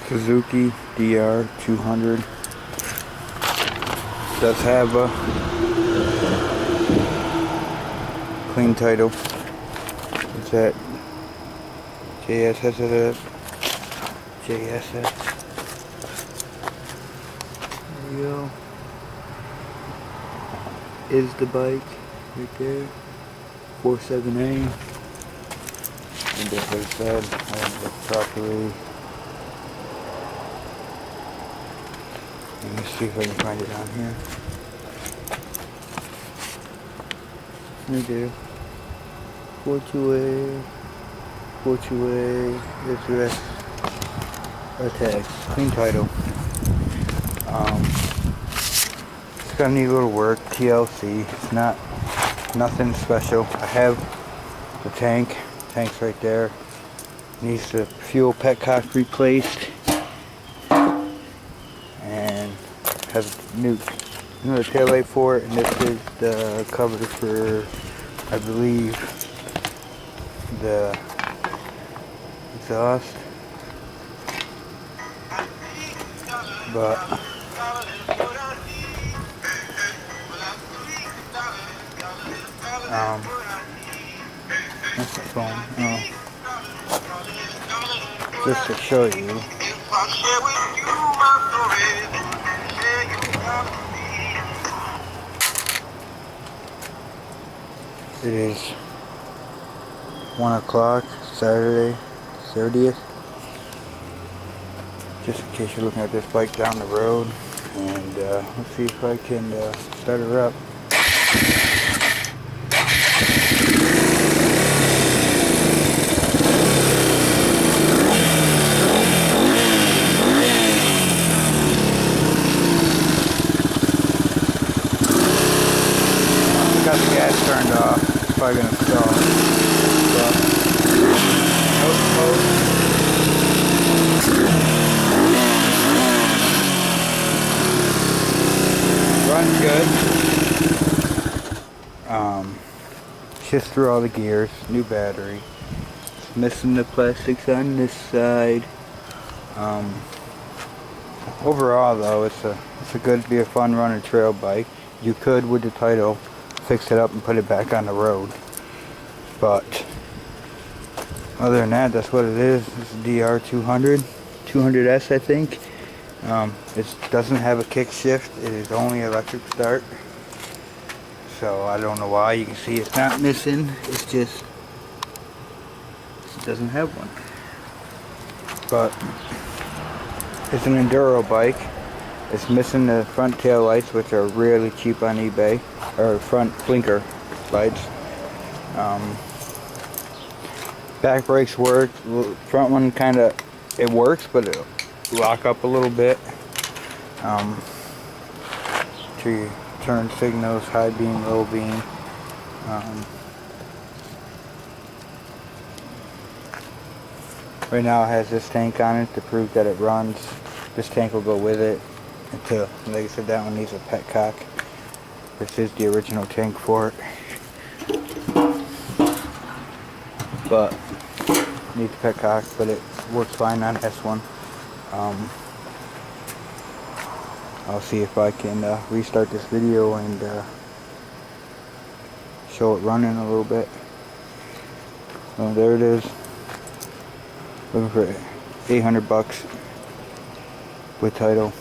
Suzuki dr200 does have a clean title. It's that JSS. There you go. Is the bike right there? 47A. And like I said, I have it properly. Let me see if I can find it on here. Right there. 42A. 42A. It's the tags. Clean title. It's got a neat little work. TLC. It's not nothing special. I have the tank. Tank's right there. Needs the fuel petcock replaced. And has another tail light for it, and this is the cover for, I believe, the exhaust. But that's the phone. Just to show you. It is 1 o'clock, Saturday, 30th. Just in case you're looking at this bike down the road. And let's see if I can start her up. Got the gas turned off. It's probably gonna stall. Runs good. Shifts through all the gears. New battery. It's missing the plastics on this side. Overall, though, it's a good, be a fun running trail bike. You could, with the title, fix it up and put it back on the road, but other than that, that's what it is. It's a dr200 200s, I think. It doesn't have a kick shift. It is only electric start, so I don't know why. You can see it's not missing, it's just it doesn't have one. But it's an enduro bike. It's missing the front tail lights, which are really cheap on eBay, or front blinker lights. Back brakes work. Front one it works, but it'll lock up a little bit. To turn signals, high beam, low beam. Right now it has this tank on it to prove that it runs. This tank will go with it. Until, like I said, that one needs a petcock. This is the original tank for it. But needs a petcock, but it works fine on this one. I'll see if I can restart this video and show it running a little bit. Oh, there it is. Looking for $800 with title.